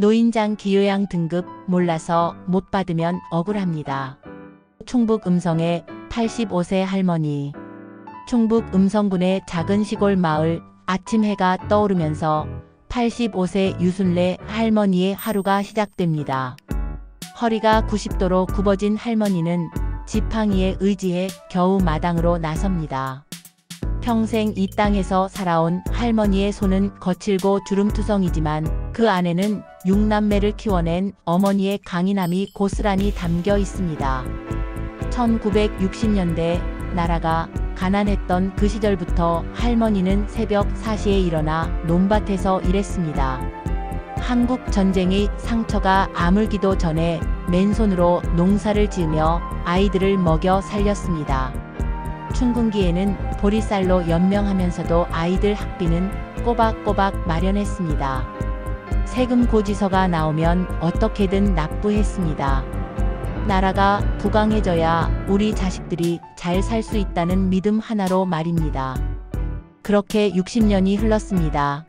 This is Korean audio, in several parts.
노인장 기요양 등급 몰라서 못 받으면 억울합니다. 충북 음성의 85세 할머니. 충북 음성군의 작은 시골 마을. 아침 해가 떠오르면서 85세 유순래 할머니의 하루가 시작됩니다. 허리가 90도로 굽어진 할머니는 지팡이에 의지해 겨우 마당으로 나섭니다. 평생 이 땅에서 살아온 할머니의 손은 거칠고 주름투성이지만 그 안에는 6남매를 키워낸 어머니의 강인함이 고스란히 담겨 있습니다. 1960년대 나라가 가난했던 그 시절부터 할머니는 새벽 4시에 일어나 논밭에서 일했습니다. 한국 전쟁의 상처가 아물기도 전에 맨손으로 농사를 지으며 아이들을 먹여 살렸습니다. 춘군기에는 보리쌀로 연명하면서도 아이들 학비는 꼬박꼬박 마련했습니다. 세금 고지서가 나오면 어떻게든 납부했습니다. 나라가 부강해져야 우리 자식들이 잘 살 수 있다는 믿음 하나로 말입니다. 그렇게 60년이 흘렀습니다.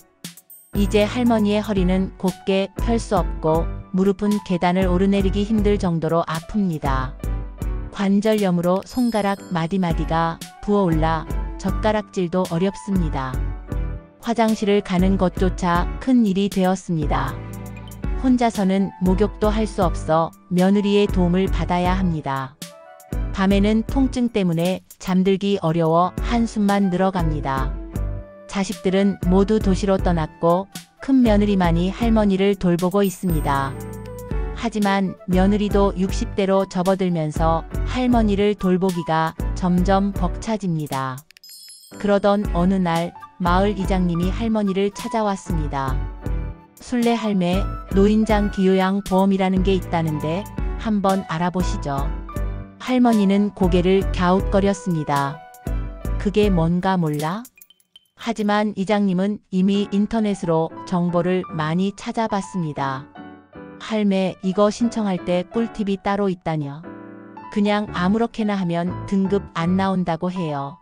이제 할머니의 허리는 곧게 펼 수 없고 무릎은 계단을 오르내리기 힘들 정도로 아픕니다. 관절염으로 손가락 마디마디가 부어올라 젓가락질도 어렵습니다. 화장실을 가는 것조차 큰 일이 되었습니다. 혼자서는 목욕도 할 수 없어 며느리의 도움을 받아야 합니다. 밤에는 통증 때문에 잠들기 어려워 한숨만 늘어갑니다. 자식들은 모두 도시로 떠났고 큰 며느리만이 할머니를 돌보고 있습니다. 하지만 며느리도 60대로 접어들면서 할머니를 돌보기가 점점 벅차집니다. 그러던 어느 날 마을 이장님이 할머니를 찾아왔습니다. 순례 할매, 노인장 기요양 보험이라는 게 있다는데 한번 알아보시죠. 할머니는 고개를 갸웃거렸습니다. 그게 뭔가 몰라? 하지만 이장님은 이미 인터넷으로 정보를 많이 찾아봤습니다. 할매, 이거 신청할 때 꿀팁이 따로 있다뇨. 그냥 아무렇게나 하면 등급 안 나온다고 해요.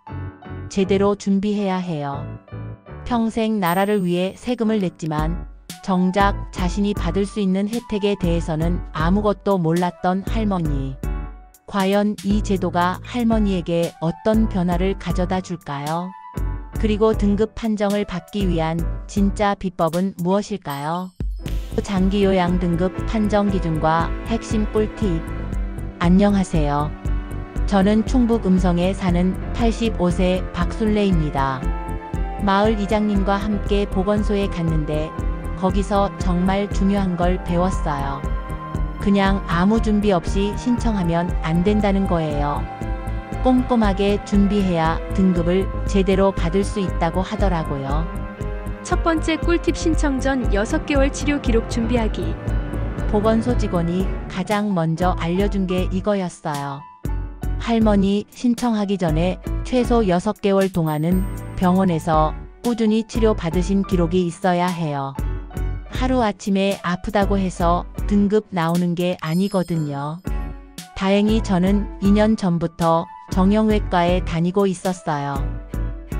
제대로 준비해야 해요. 평생 나라를 위해 세금을 냈지만 정작 자신이 받을 수 있는 혜택에 대해서는 아무것도 몰랐던 할머니. 과연 이 제도가 할머니에게 어떤 변화를 가져다 줄까요? 그리고 등급 판정을 받기 위한 진짜 비법은 무엇일까요? 장기요양 등급 판정 기준과 핵심 꿀팁. 안녕하세요. 저는 충북 음성에 사는 85세 박순래입니다. 마을 이장님과 함께 보건소에 갔는데 거기서 정말 중요한 걸 배웠어요. 그냥 아무 준비 없이 신청하면 안 된다는 거예요. 꼼꼼하게 준비해야 등급을 제대로 받을 수 있다고 하더라고요. 첫 번째 꿀팁, 신청 전 6개월 치료 기록 준비하기. 보건소 직원이 가장 먼저 알려준 게 이거였어요. 할머니 신청하기 전에 최소 6개월 동안은 병원에서 꾸준히 치료받으신 기록이 있어야 해요. 하루아침에 아프다고 해서 등급 나오는 게 아니거든요. 다행히 저는 2년 전부터 정형외과에 다니고 있었어요.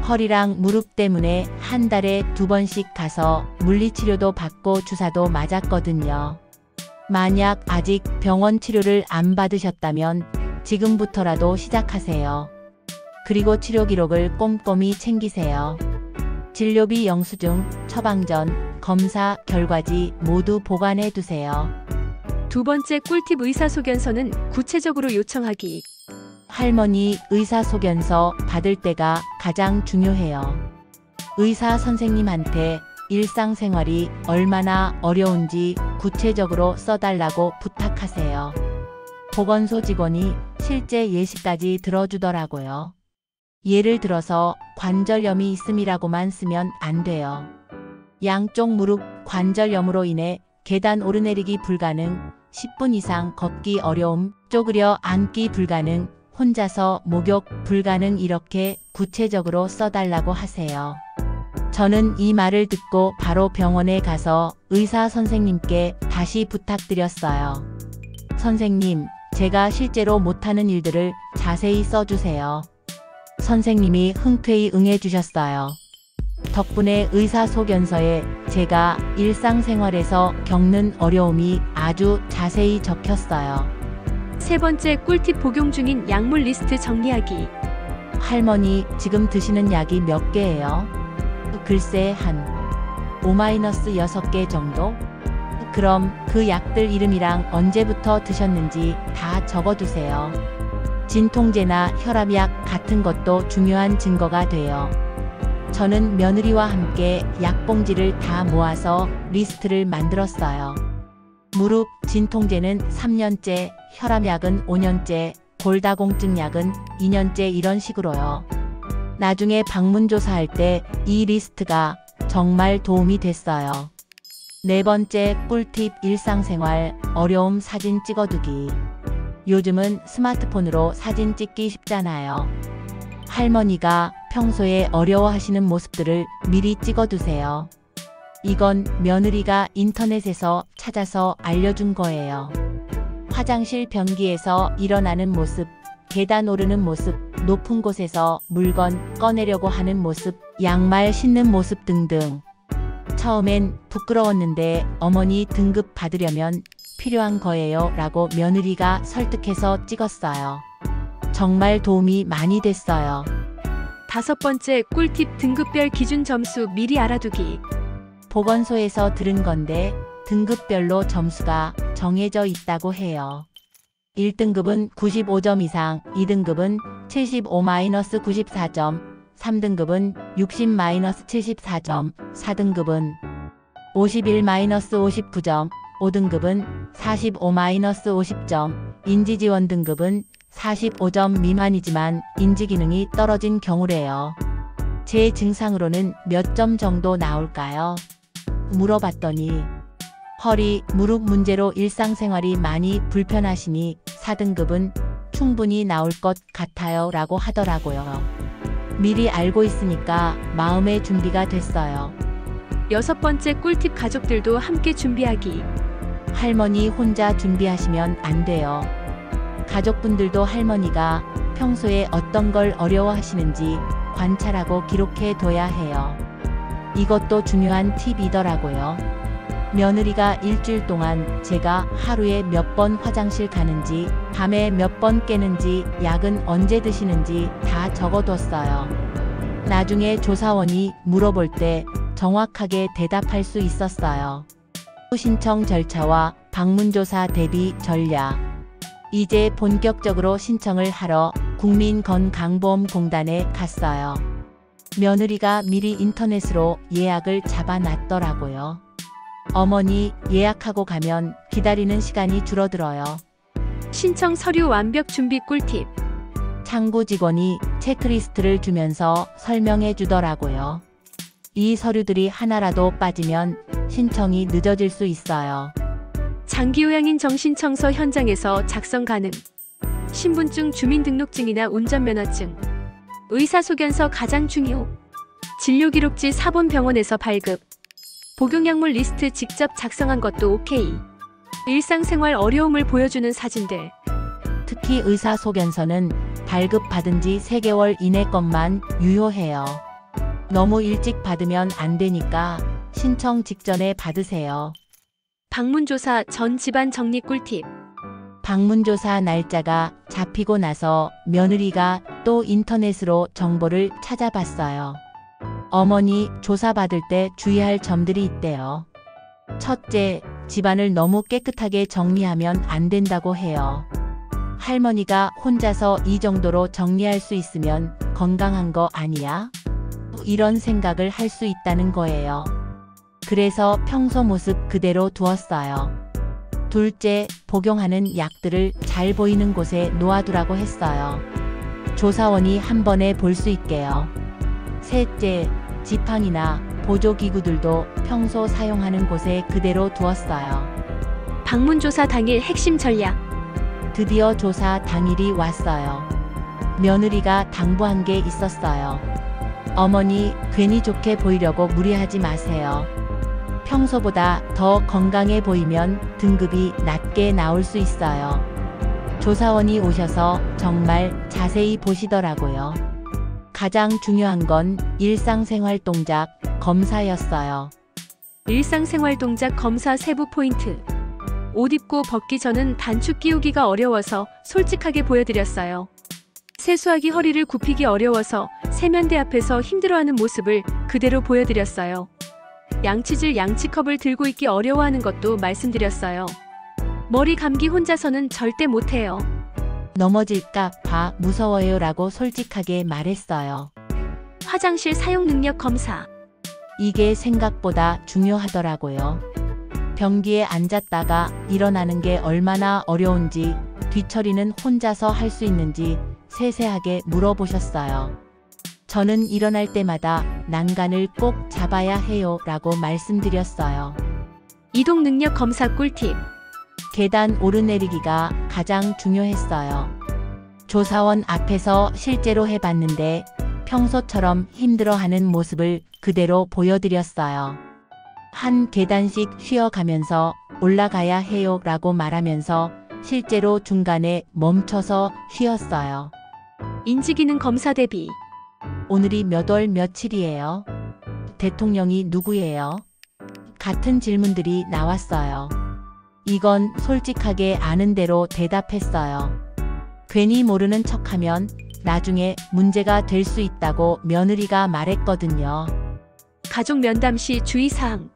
허리랑 무릎 때문에 한 달에 2번씩 가서 물리치료도 받고 주사도 맞았거든요. 만약 아직 병원 치료를 안 받으셨다면 지금부터라도 시작하세요. 그리고 치료 기록을 꼼꼼히 챙기세요. 진료비 영수증, 처방전, 검사 결과지 모두 보관해 두세요. 두 번째 꿀팁, 의사소견서는 구체적으로 요청하기. 할머니 의사소견서 받을 때가 가장 중요해요. 의사 선생님한테 일상생활이 얼마나 어려운지 구체적으로 써달라고 부탁하세요. 보건소 직원이 실제 예시까지 들어주더라고요. 예를 들어서 관절염이 있음이라고만 쓰면 안 돼요. 양쪽 무릎 관절염으로 인해 계단 오르내리기 불가능, 10분 이상 걷기 어려움, 쪼그려 앉기 불가능, 혼자서 목욕 불가능, 이렇게 구체적으로 써달라고 하세요. 저는 이 말을 듣고 바로 병원에 가서 의사 선생님께 다시 부탁드렸어요. 선생님, 제가 실제로 못하는 일들을 자세히 써주세요. 선생님이 흔쾌히 응해주셨어요. 덕분에 의사소견서에 제가 일상생활에서 겪는 어려움이 아주 자세히 적혔어요. 세 번째 꿀팁 복용 중인 약물 리스트 정리하기. 할머니, 지금 드시는 약이 몇 개예요? 글쎄 한 5-6개 정도? 그럼 그 약들 이름이랑 언제부터 드셨는지 다 적어두세요. 진통제나 혈압약 같은 것도 중요한 증거가 돼요. 저는 며느리와 함께 약봉지를 다 모아서 리스트를 만들었어요. 무릎 진통제는 3년째, 혈압약은 5년째, 골다공증 약은 2년째 이런 식으로요. 나중에 방문조사할 때 이 리스트가 정말 도움이 됐어요. 네 번째 꿀팁 일상생활 어려움 사진 찍어두기. 요즘은 스마트폰으로 사진 찍기 쉽잖아요. 할머니가 평소에 어려워하시는 모습들을 미리 찍어두세요. 이건 며느리가 인터넷에서 찾아서 알려준 거예요. 화장실 변기에서 일어나는 모습, 계단 오르는 모습, 높은 곳에서 물건 꺼내려고 하는 모습, 양말 신는 모습 등등. 처음엔 부끄러웠는데 어머니 등급 받으려면 필요한 거예요 라고 며느리가 설득해서 찍었어요. 정말 도움이 많이 됐어요. 다섯 번째 꿀팁 등급별 기준 점수 미리 알아두기. 보건소에서 들은 건데 등급별로 점수가 정해져 있다고 해요. 1등급은 95점 이상, 2등급은 75-94점, 3등급은 60-74점, 4등급은 51-59점, 5등급은 45-50점, 인지지원 등급은 45점 미만이지만 인지기능이 떨어진 경우래요. 제 증상으로는 몇 점 정도 나올까요? 물어봤더니 허리, 무릎 문제로 일상생활이 많이 불편하시니 4등급은 충분히 나올 것 같아요 라고 하더라고요. 미리 알고 있으니까 마음의 준비가 됐어요. 여섯 번째 꿀팁 가족들도 함께 준비하기. 할머니 혼자 준비하시면 안 돼요. 가족분들도 할머니가 평소에 어떤 걸 어려워하시는지 관찰하고 기록해 둬야 해요. 이것도 중요한 팁이더라고요. 며느리가 일주일 동안 제가 하루에 몇 번 화장실 가는지, 밤에 몇 번 깨는지, 약은 언제 드시는지 다 적어뒀어요. 나중에 조사원이 물어볼 때 정확하게 대답할 수 있었어요. 신청 절차와 방문조사 대비 전략. 이제 본격적으로 신청을 하러 국민건강보험공단에 갔어요. 며느리가 미리 인터넷으로 예약을 잡아놨더라고요. 어머니, 예약하고 가면 기다리는 시간이 줄어들어요. 신청 서류 완벽 준비 꿀팁. 창구 직원이 체크리스트를 주면서 설명해 주더라고요. 이 서류들이 하나라도 빠지면 신청이 늦어질 수 있어요. 장기요양인 정신청소 현장에서 작성 가능. 신분증, 주민등록증이나 운전면허증. 의사소견서 가장 중요. 진료기록지 사본병원에서 발급. 복용약물 리스트 직접 작성한 것도 오케이. 일상생활 어려움을 보여주는 사진들. 특히 의사소견서는 발급받은 지 3개월 이내 것만 유효해요. 너무 일찍 받으면 안 되니까 신청 직전에 받으세요. 방문조사 전 집안 정리 꿀팁. 방문조사 날짜가 잡히고 나서 며느리가 또 인터넷으로 정보를 찾아봤어요. 어머니 조사받을 때 주의할 점들이 있대요. 첫째, 집안을 너무 깨끗하게 정리하면 안 된다고 해요. 할머니가 혼자서 이 정도로 정리할 수 있으면 건강한 거 아니야? 이런 생각을 할 수 있다는 거예요. 그래서 평소 모습 그대로 두었어요. 둘째, 복용하는 약들을 잘 보이는 곳에 놓아두라고 했어요. 조사원이 한 번에 볼 수 있게요. 셋째, 지팡이나 보조기구들도 평소 사용하는 곳에 그대로 두었어요. 방문조사 당일 핵심 전략. 드디어 조사 당일이 왔어요. 며느리가 당부한 게 있었어요. 어머니, 괜히 좋게 보이려고 무리하지 마세요. 평소보다 더 건강해 보이면 등급이 낮게 나올 수 있어요. 조사원이 오셔서 정말 자세히 보시더라고요. 가장 중요한 건 일상생활 동작 검사였어요. 일상생활 동작 검사 세부 포인트. 옷 입고 벗기 전은 단추 끼우기가 어려워서 솔직하게 보여드렸어요. 세수하기 허리를 굽히기 어려워서 세면대 앞에서 힘들어하는 모습을 그대로 보여드렸어요. 양치질 양치컵을 들고 있기 어려워하는 것도 말씀드렸어요. 머리 감기 혼자서는 절대 못해요. 넘어질까 봐 무서워요 라고 솔직하게 말했어요. 화장실 사용 능력 검사. 이게 생각보다 중요하더라고요. 변기에 앉았다가 일어나는 게 얼마나 어려운지, 뒤처리는 혼자서 할 수 있는지 세세하게 물어보셨어요. 저는 일어날 때마다 난간을 꼭 잡아야 해요 라고 말씀드렸어요. 이동 능력 검사 꿀팁. 계단 오르내리기가 가장 중요했어요. 조사원 앞에서 실제로 해봤는데 평소처럼 힘들어하는 모습을 그대로 보여드렸어요. 한 계단씩 쉬어가면서 올라가야 해요 라고 말하면서 실제로 중간에 멈춰서 쉬었어요. 인지기능 검사 대비. 오늘이 몇 월 며칠이에요? 대통령이 누구예요? 같은 질문들이 나왔어요. 이건 솔직하게 아는 대로 대답했어요. 괜히 모르는 척하면 나중에 문제가 될 수 있다고 며느리가 말했거든요. 가족 면담 시 주의사항.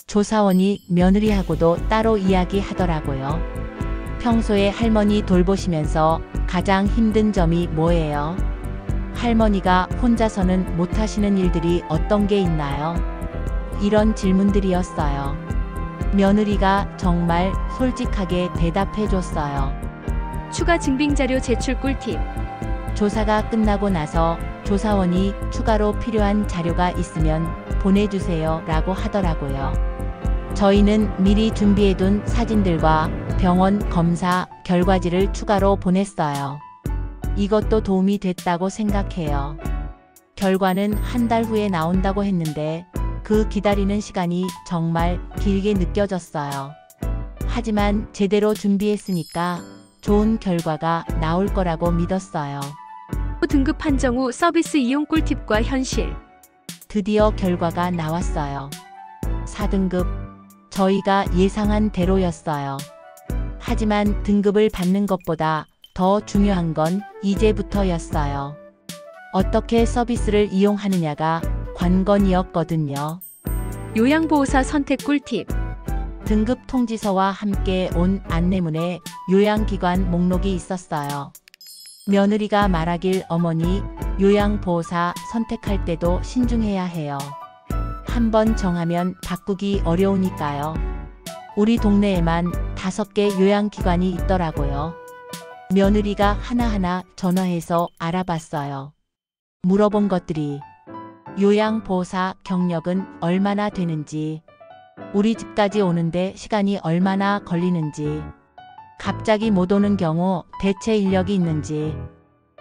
조사원이 며느리하고도 따로 이야기하더라고요. 평소에 할머니 돌보시면서 가장 힘든 점이 뭐예요? 할머니가 혼자서는 못하시는 일들이 어떤 게 있나요? 이런 질문들이었어요. 며느리가 정말 솔직하게 대답해줬어요. 추가 증빙자료 제출 꿀팁. 조사가 끝나고 나서 조사원이 추가로 필요한 자료가 있으면 보내주세요 라고 하더라고요. 저희는 미리 준비해둔 사진들과 병원 검사 결과지를 추가로 보냈어요. 이것도 도움이 됐다고 생각해요. 결과는 한 달 후에 나온다고 했는데 그 기다리는 시간이 정말 길게 느껴졌어요. 하지만 제대로 준비했으니까 좋은 결과가 나올 거라고 믿었어요. 등급 판정 후 서비스 이용 꿀팁과 현실. 드디어 결과가 나왔어요. 4등급. 저희가 예상한 대로였어요. 하지만 등급을 받는 것보다 더 중요한 건 이제부터였어요. 어떻게 서비스를 이용하느냐가 관건이었거든요. 요양보호사 선택 꿀팁. 등급 통지서와 함께 온 안내문에 요양기관 목록이 있었어요. 며느리가 말하길 어머니, 요양보호사 선택할 때도 신중해야 해요. 한번 정하면 바꾸기 어려우니까요. 우리 동네에만 5개 요양기관이 있더라고요. 며느리가 하나하나 전화해서 알아봤어요. 물어본 것들이 요양보호사 경력은 얼마나 되는지, 우리 집까지 오는데 시간이 얼마나 걸리는지, 갑자기 못 오는 경우 대체 인력이 있는지,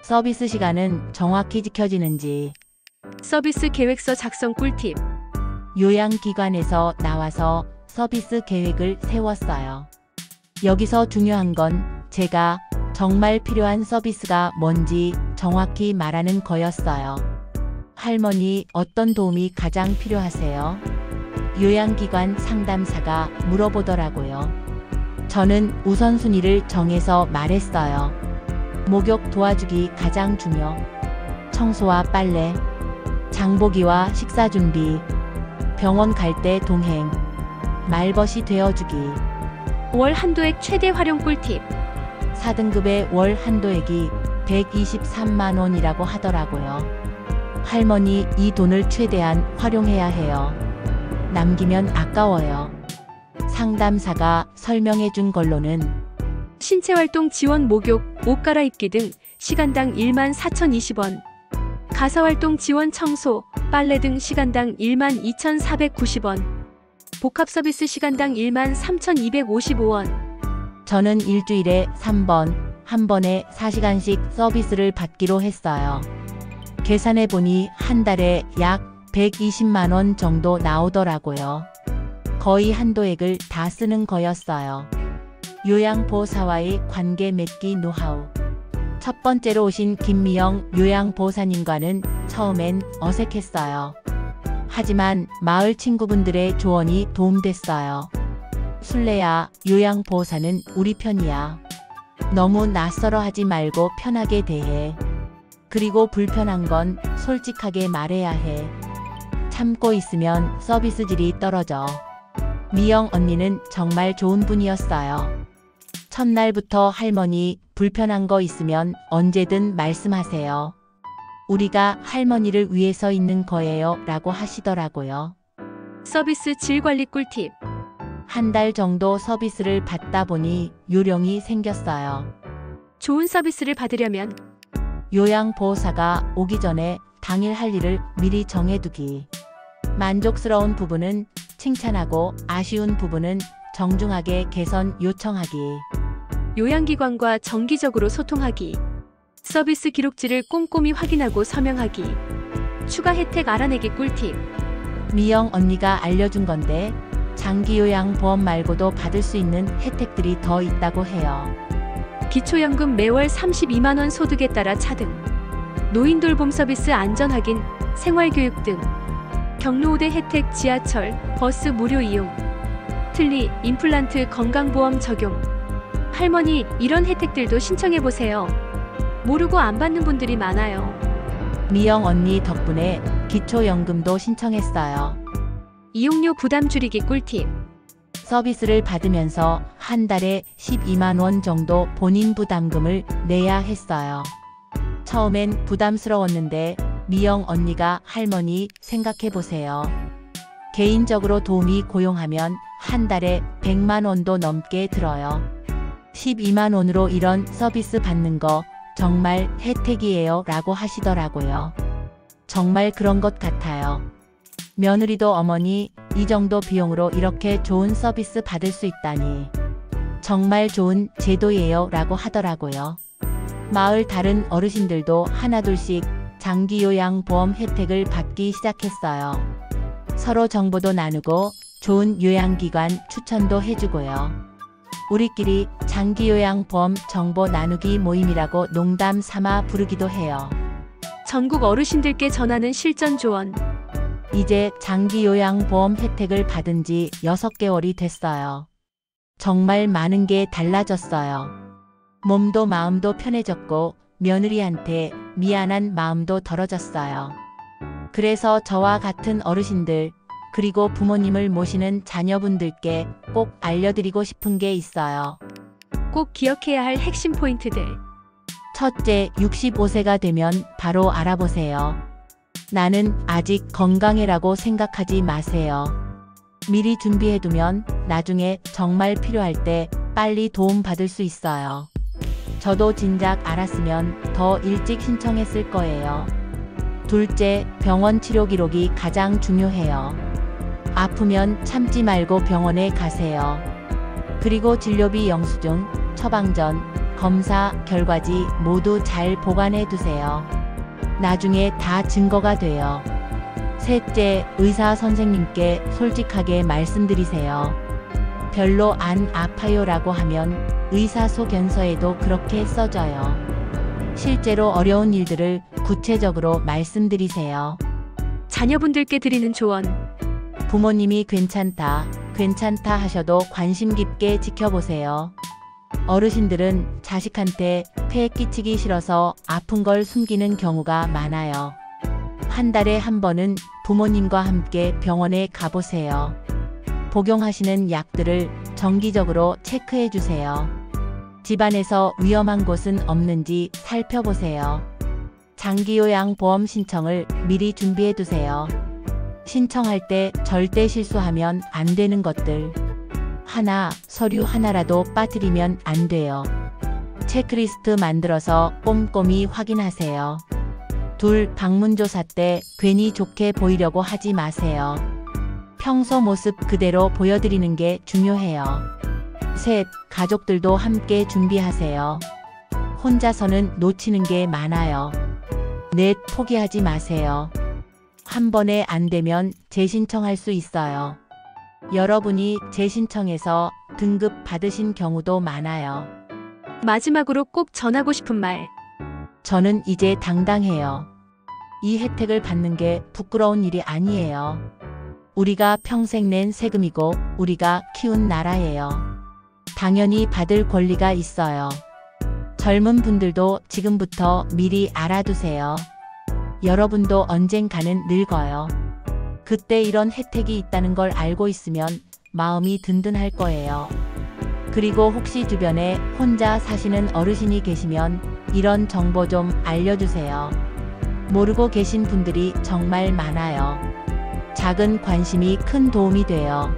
서비스 시간은 정확히 지켜지는지. 서비스 계획서 작성 꿀팁. 요양기관에서 나와서 서비스 계획을 세웠어요. 여기서 중요한 건 제가 정말 필요한 서비스가 뭔지 정확히 말하는 거였어요. 할머니, 어떤 도움이 가장 필요하세요? 요양기관 상담사가 물어보더라고요. 저는 우선순위를 정해서 말했어요. 목욕 도와주기 가장 중요. 청소와 빨래, 장보기와 식사 준비, 병원 갈 때 동행, 말벗이 되어주기. 월 한도액 최대 활용 꿀팁. 4등급의 월 한도액이 123만 원이라고 하더라고요. 할머니, 이 돈을 최대한 활용해야 해요. 남기면 아까워요. 상담사가 설명해준 걸로는 신체활동 지원 목욕, 옷 갈아입기 등 시간당 14,020원. 가사활동 지원 청소, 빨래 등 시간당 12,490원. 복합서비스 시간당 13,255원. 저는 일주일에 3번, 한 번에 4시간씩 서비스를 받기로 했어요. 계산해보니 한 달에 약 120만 원 정도 나오더라고요. 거의 한도액을 다 쓰는 거였어요. 요양보호사와의 관계 맺기 노하우. 첫 번째로 오신 김미영 요양보호사님과는 처음엔 어색했어요. 하지만 마을 친구분들의 조언이 도움됐어요. 술래야, 요양보호사는 우리 편이야. 너무 낯설어 하지 말고 편하게 대해. 그리고 불편한 건 솔직하게 말해야 해. 참고 있으면 서비스 질이 떨어져. 미영 언니는 정말 좋은 분이었어요. 첫날부터 할머니 불편한 거 있으면 언제든 말씀하세요. 우리가 할머니를 위해서 있는 거예요 라고 하시더라고요. 서비스 질 관리 꿀팁. 한 달 정도 서비스를 받다 보니 요령이 생겼어요. 좋은 서비스를 받으려면 요양보호사가 오기 전에 당일 할 일을 미리 정해두기. 만족스러운 부분은 칭찬하고 아쉬운 부분은 정중하게 개선 요청하기. 요양기관과 정기적으로 소통하기. 서비스 기록지를 꼼꼼히 확인하고 서명하기. 추가 혜택 알아내기 꿀팁. 미영 언니가 알려준 건데 장기요양보험 말고도 받을 수 있는 혜택들이 더 있다고 해요. 기초연금 매월 32만 원 소득에 따라 차등. 노인 돌봄 서비스 안전 확인, 생활교육 등. 경로 우대 혜택 지하철, 버스 무료 이용. 틀니, 임플란트 건강보험 적용. 할머니, 이런 혜택들도 신청해보세요. 모르고 안 받는 분들이 많아요. 미영 언니 덕분에 기초연금도 신청했어요. 이용료 부담 줄이기 꿀팁. 서비스를 받으면서 한 달에 12만 원 정도 본인 부담금을 내야 했어요. 처음엔 부담스러웠는데 미영 언니가 할머니 생각해보세요. 개인적으로 도우미 고용하면 한 달에 100만 원도 넘게 들어요. 12만 원으로 이런 서비스 받는 거 정말 혜택이에요 라고 하시더라고요. 정말 그런 것 같아요. 며느리도 어머니, 이 정도 비용으로 이렇게 좋은 서비스 받을 수 있다니 정말 좋은 제도예요 라고 하더라고요. 마을 다른 어르신들도 하나둘씩 장기요양보험 혜택을 받기 시작했어요. 서로 정보도 나누고 좋은 요양기관 추천도 해주고요. 우리끼리 장기요양보험 정보 나누기 모임이라고 농담 삼아 부르기도 해요. 전국 어르신들께 전하는 실전 조언. 이제 장기요양보험 혜택을 받은 지 6개월이 됐어요. 정말 많은 게 달라졌어요. 몸도 마음도 편해졌고 며느리한테 미안한 마음도 덜어졌어요. 그래서 저와 같은 어르신들 그리고 부모님을 모시는 자녀분들께 꼭 알려드리고 싶은 게 있어요. 꼭 기억해야 할 핵심 포인트들. 첫째, 65세가 되면 바로 알아보세요. 나는 아직 건강해라고 생각하지 마세요. 미리 준비해두면 나중에 정말 필요할 때 빨리 도움받을 수 있어요. 저도 진작 알았으면 더 일찍 신청했을 거예요. 둘째, 병원 치료 기록이 가장 중요해요. 아프면 참지 말고 병원에 가세요. 그리고 진료비 영수증, 처방전, 검사 결과지 모두 잘 보관해 두세요. 나중에 다 증거가 돼요. 셋째, 의사 선생님께 솔직하게 말씀드리세요. 별로 안 아파요라고 하면 의사소견서에도 그렇게 써져요. 실제로 어려운 일들을 구체적으로 말씀드리세요. 자녀분들께 드리는 조언. 부모님이 괜찮다 하셔도 관심 깊게 지켜보세요. 어르신들은 자식한테 폐 끼치기 싫어서 아픈 걸 숨기는 경우가 많아요. 한 달에 한 번은 부모님과 함께 병원에 가보세요. 복용하시는 약들을 정기적으로 체크해 주세요. 집안에서 위험한 곳은 없는지 살펴보세요. 장기요양보험 신청을 미리 준비해 두세요. 신청할 때 절대 실수하면 안 되는 것들. 하나, 서류 하나라도 빠뜨리면 안 돼요. 체크리스트 만들어서 꼼꼼히 확인하세요. 둘, 방문조사 때 괜히 좋게 보이려고 하지 마세요. 평소 모습 그대로 보여드리는 게 중요해요. 셋, 가족들도 함께 준비하세요. 혼자서는 놓치는 게 많아요. 넷, 포기하지 마세요. 한 번에 안 되면 재신청할 수 있어요. 여러분이 재신청해서 등급 받으신 경우도 많아요. 마지막으로 꼭 전하고 싶은 말. 저는 이제 당당해요. 이 혜택을 받는 게 부끄러운 일이 아니에요. 우리가 평생 낸 세금이고 우리가 키운 나라예요. 당연히 받을 권리가 있어요. 젊은 분들도 지금부터 미리 알아두세요. 여러분도 언젠가는 늙어요. 그때 이런 혜택이 있다는 걸 알고 있으면 마음이 든든할 거예요. 그리고 혹시 주변에 혼자 사시는 어르신이 계시면 이런 정보 좀 알려주세요. 모르고 계신 분들이 정말 많아요. 작은 관심이 큰 도움이 돼요.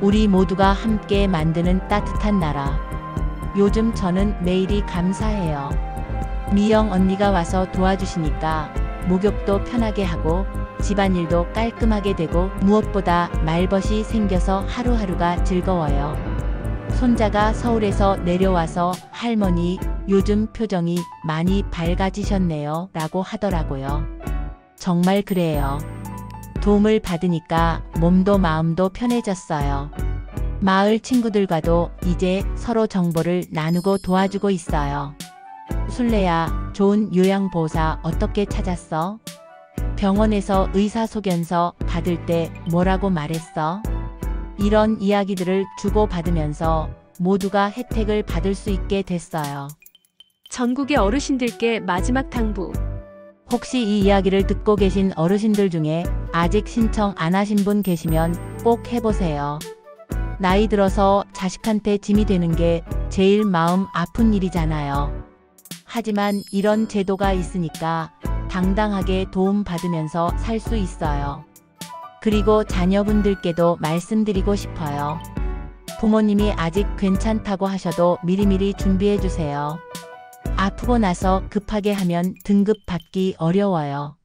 우리 모두가 함께 만드는 따뜻한 나라. 요즘 저는 매일이 감사해요. 미영 언니가 와서 도와주시니까 목욕도 편하게 하고 집안일도 깔끔하게 되고 무엇보다 말벗이 생겨서 하루하루가 즐거워요. 손자가 서울에서 내려와서 할머니 요즘 표정이 많이 밝아지셨네요 라고 하더라고요. 정말 그래요. 도움을 받으니까 몸도 마음도 편해졌어요. 마을 친구들과도 이제 서로 정보를 나누고 도와주고 있어요. 술래야, 좋은 요양보호사 어떻게 찾았어? 병원에서 의사소견서 받을 때 뭐라고 말했어? 이런 이야기들을 주고받으면서 모두가 혜택을 받을 수 있게 됐어요. 전국의 어르신들께 마지막 당부. 혹시 이 이야기를 듣고 계신 어르신들 중에 아직 신청 안 하신 분 계시면 꼭 해보세요. 나이 들어서 자식한테 짐이 되는 게 제일 마음 아픈 일이잖아요. 하지만 이런 제도가 있으니까 당당하게 도움받으면서 살 수 있어요. 그리고 자녀분들께도 말씀드리고 싶어요. 부모님이 아직 괜찮다고 하셔도 미리미리 준비해주세요. 아프고 나서 급하게 하면 등급 받기 어려워요.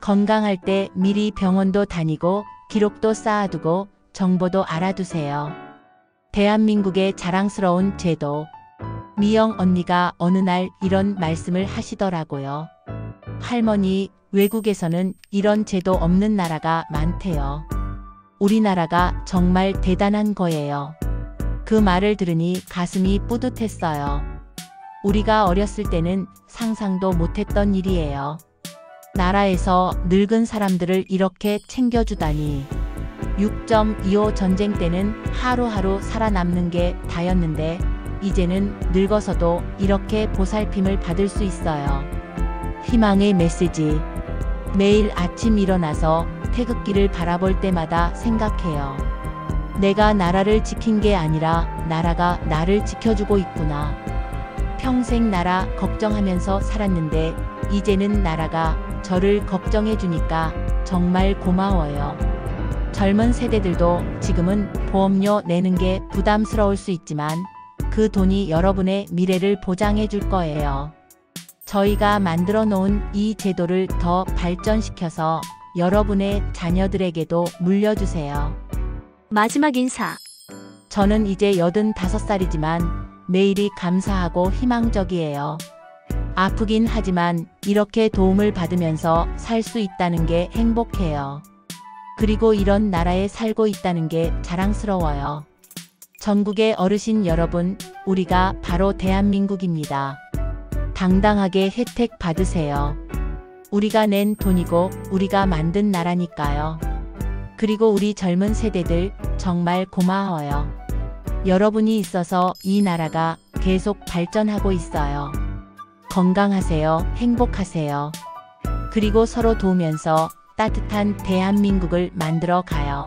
건강할 때 미리 병원도 다니고 기록도 쌓아두고 정보도 알아두세요. 대한민국의 자랑스러운 제도. 미영 언니가 어느 날 이런 말씀을 하시더라고요. 할머니, 외국에서는 이런 제도 없는 나라가 많대요. 우리나라가 정말 대단한 거예요. 그 말을 들으니 가슴이 뿌듯했어요. 우리가 어렸을 때는 상상도 못했던 일이에요. 나라에서 늙은 사람들을 이렇게 챙겨주다니. 6.25 전쟁 때는 하루하루 살아남는 게 다였는데 이제는 늙어서도 이렇게 보살핌을 받을 수 있어요. 희망의 메시지. 매일 아침 일어나서 태극기를 바라볼 때마다 생각해요. 내가 나라를 지킨 게 아니라 나라가 나를 지켜주고 있구나. 평생 나라 걱정하면서 살았는데 이제는 나라가 저를 걱정해주니까 정말 고마워요. 젊은 세대들도 지금은 보험료 내는 게 부담스러울 수 있지만 그 돈이 여러분의 미래를 보장해 줄 거예요. 저희가 만들어 놓은 이 제도를 더 발전시켜서 여러분의 자녀들에게도 물려주세요. 마지막 인사. 저는 이제 85살이지만 매일이 감사하고 희망적이에요. 아프긴 하지만 이렇게 도움을 받으면서 살 수 있다는 게 행복해요. 그리고 이런 나라에 살고 있다는 게 자랑스러워요. 전국의 어르신 여러분, 우리가 바로 대한민국입니다. 당당하게 혜택 받으세요. 우리가 낸 돈이고 우리가 만든 나라니까요. 그리고 우리 젊은 세대들 정말 고마워요. 여러분이 있어서 이 나라가 계속 발전하고 있어요. 건강하세요. 행복하세요. 그리고 서로 도우면서 따뜻한 대한민국을 만들어 가요.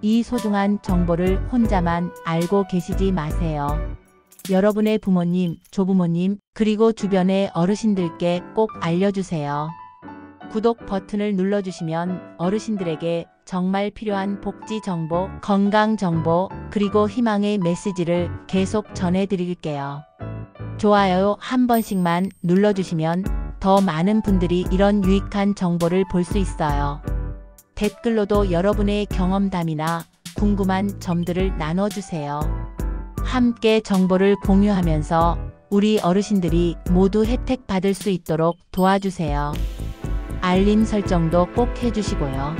이 소중한 정보를 혼자만 알고 계시지 마세요. 여러분의 부모님, 조부모님, 그리고 주변의 어르신들께 꼭 알려주세요. 구독 버튼을 눌러주시면 어르신들에게 정말 필요한 복지 정보, 건강 정보, 그리고 희망의 메시지를 계속 전해드릴게요. 좋아요 한 번씩만 눌러주시면 더 많은 분들이 이런 유익한 정보를 볼 수 있어요. 댓글로도 여러분의 경험담이나 궁금한 점들을 나눠주세요. 함께 정보를 공유하면서 우리 어르신들이 모두 혜택 받을 수 있도록 도와주세요. 알림 설정도 꼭 해주시고요.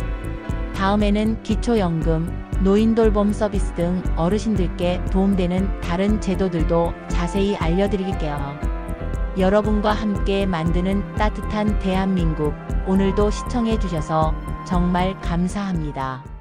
다음에는 기초연금, 노인돌봄 서비스 등 어르신들께 도움되는 다른 제도들도 자세히 알려드릴게요. 여러분과 함께 만드는 따뜻한 대한민국. 오늘도 시청해 주셔서 정말 감사합니다.